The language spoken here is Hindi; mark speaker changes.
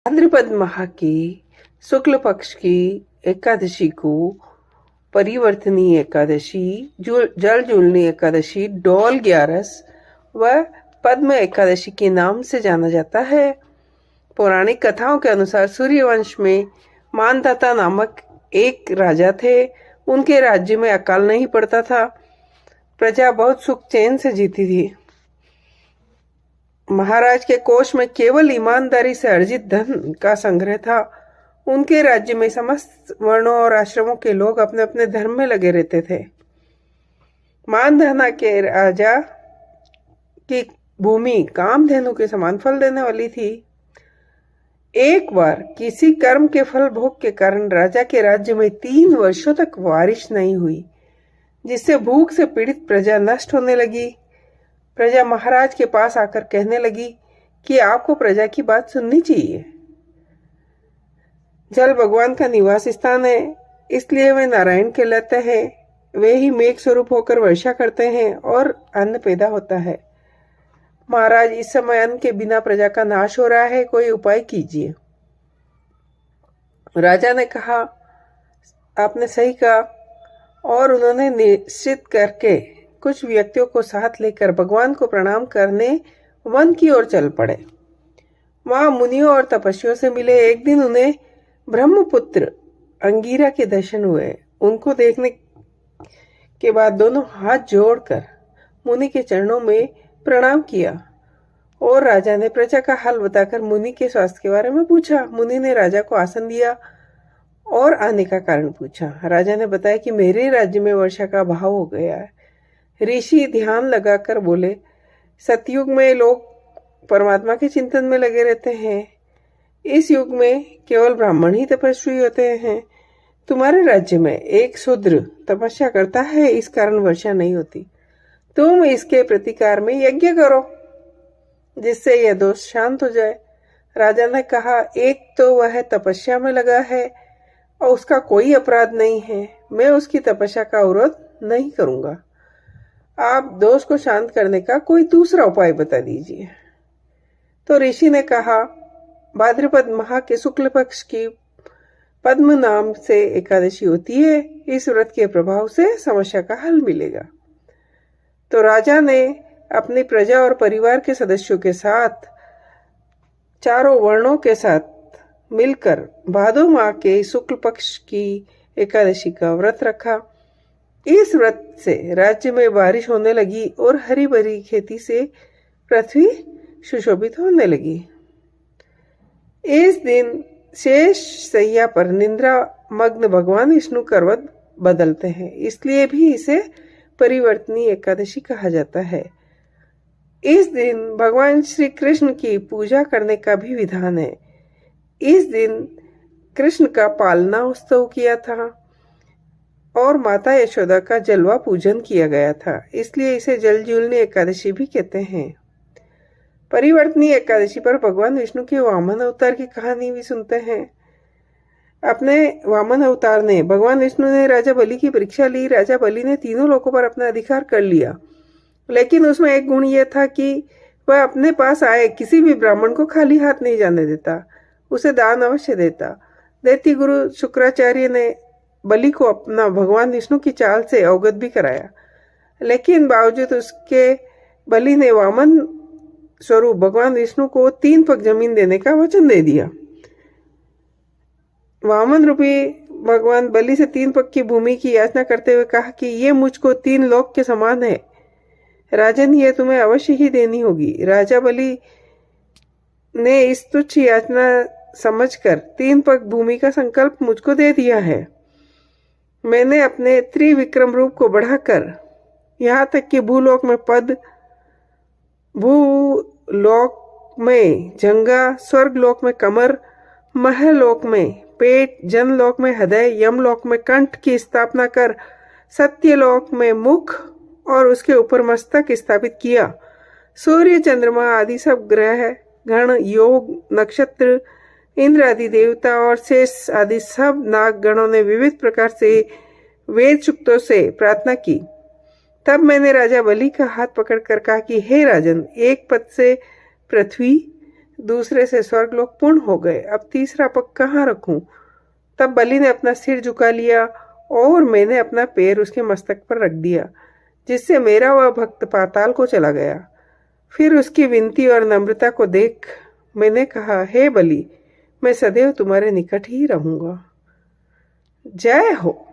Speaker 1: भाद्रपद माह की शुक्ल पक्ष की एकादशी को परिवर्तनी एकादशी, जल जूलनी एकादशी, डोल ग्यारस व पद्म एकादशी के नाम से जाना जाता है। पौराणिक कथाओं के अनुसार सूर्यवंश में मानधाता नामक एक राजा थे। उनके राज्य में अकाल नहीं पड़ता था। प्रजा बहुत सुख चैन से जीती थी। महाराज के कोष में केवल ईमानदारी से अर्जित धन का संग्रह था। उनके राज्य में समस्त वर्णों और आश्रमों के लोग अपने अपने धर्म में लगे रहते थे। मानधाता के राजा की भूमि कामधेनु के समान फल देने वाली थी। एक बार किसी कर्म के फल भोग के कारण राजा के राज्य में 3 वर्षों तक बारिश नहीं हुई, जिससे भूख से पीड़ित प्रजा नष्ट होने लगी। प्रजा महाराज के पास आकर कहने लगी कि आपको प्रजा की बात सुननी चाहिए। जल भगवान का निवास स्थान है, इसलिए वे नारायण कहलाते हैं। वे ही मेघ स्वरूप होकर वर्षा करते हैं और अन्न पैदा होता है। महाराज, इस समय अन्न के बिना प्रजा का नाश हो रहा है, कोई उपाय कीजिए। राजा ने कहा, आपने सही कहा, और उन्होंने निश्चित करके कुछ व्यक्तियों को साथ लेकर भगवान को प्रणाम करने वन की ओर चल पड़े। वहां मुनियों और तपस्वियों से मिले। एक दिन उन्हें ब्रह्मपुत्र अंगिरा के दर्शन हुए। उनको देखने के बाद दोनों हाथ जोड़कर मुनि के चरणों में प्रणाम किया और राजा ने प्रजा का हाल बताकर मुनि के स्वास्थ्य के बारे में पूछा। मुनि ने राजा को आसन दिया और आने का कारण पूछा। राजा ने बताया कि मेरे राज्य में वर्षा का अभाव हो गया है। ऋषि ध्यान लगाकर बोले, सतयुग में लोग परमात्मा के चिंतन में लगे रहते हैं। इस युग में केवल ब्राह्मण ही तपस्वी होते हैं। तुम्हारे राज्य में एक शूद्र तपस्या करता है, इस कारण वर्षा नहीं होती। तुम इसके प्रतिकार में यज्ञ करो, जिससे यह दोष शांत हो जाए। राजा ने कहा, एक तो वह तपस्या में लगा है और उसका कोई अपराध नहीं है। मैं उसकी तपस्या का विरोध नहीं करूंगा। आप दोष को शांत करने का कोई दूसरा उपाय बता दीजिए। तो ऋषि ने कहा, भाद्रपद माह के शुक्ल पक्ष की पद्म नाम से एकादशी होती है। इस व्रत के प्रभाव से समस्या का हल मिलेगा। तो राजा ने अपनी प्रजा और परिवार के सदस्यों के साथ, चारों वर्णों के साथ मिलकर भादो माह के शुक्ल पक्ष की एकादशी का व्रत रखा। इस व्रत से राज्य में बारिश होने लगी और हरी भरी खेती से पृथ्वी सुशोभित होने लगी। इस दिन शेष सैया पर निद्रा मग्न भगवान विष्णु करवट बदलते हैं, इसलिए भी इसे परिवर्तनी एकादशी कहा जाता है। इस दिन भगवान श्री कृष्ण की पूजा करने का भी विधान है। इस दिन कृष्ण का पालना उत्सव किया था और माता यशोदा का जलवा पूजन किया गया था, इसलिए इसे जल जूलनी एकादशी भी कहते हैं। परिवर्तनी एकादशी पर भगवान विष्णु के वामन अवतार की कहानी भी सुनते हैं। अपने वामन अवतार ने भगवान विष्णु ने राजा बलि की परीक्षा ली। राजा बलि ने तीनों लोकों पर अपना अधिकार कर लिया, लेकिन उसमें एक गुण यह था कि वह अपने पास आए किसी भी ब्राह्मण को खाली हाथ नहीं जाने देता, उसे दान अवश्य देता। दैत्य गुरु शुक्राचार्य ने बलि को अपना भगवान विष्णु की चाल से अवगत भी कराया, लेकिन बावजूद उसके बलि ने वामन स्वरूप भगवान विष्णु को 3 पग जमीन देने का वचन दे दिया। वामन रूपी भगवान बलि से 3 पग की भूमि की याचना करते हुए कहा कि ये मुझको 3 लोक के समान है। राजन, ये तुम्हें अवश्य ही देनी होगी। राजा बलि ने इस तुच्छ याचना समझकर 3 पग भूमि का संकल्प मुझको दे दिया है। मैंने अपने त्रिविक्रम रूप को बढ़ाकर यहाँ तक कि भूलोक में पद, भूलोक में जंगा, स्वर्गलोक में कमर, महलोक में पेट, जनलोक में हृदय, यमलोक में कंठ की स्थापना कर सत्यलोक में मुख और उसके ऊपर मस्तक स्थापित किया। सूर्य, चंद्रमा आदि सब ग्रह, गण, योग, नक्षत्र, इंद्र आदि देवता और शेष आदि सब नाग गणों ने विविध प्रकार से वेद सूक्तों से प्रार्थना की। तब मैंने राजा बलि का हाथ पकड़कर कहा कि हे राजन, एक पद से पृथ्वी, दूसरे से स्वर्गलोक पूर्ण हो गए, अब तीसरा पग कहाँ रखूं? तब बलि ने अपना सिर झुका लिया और मैंने अपना पैर उसके मस्तक पर रख दिया, जिससे मेरा वह भक्त पाताल को चला गया। फिर उसकी विनती और नम्रता को देख मैंने कहा, हे बलि, मैं सदैव तुम्हारे निकट ही रहूंगा। जय हो।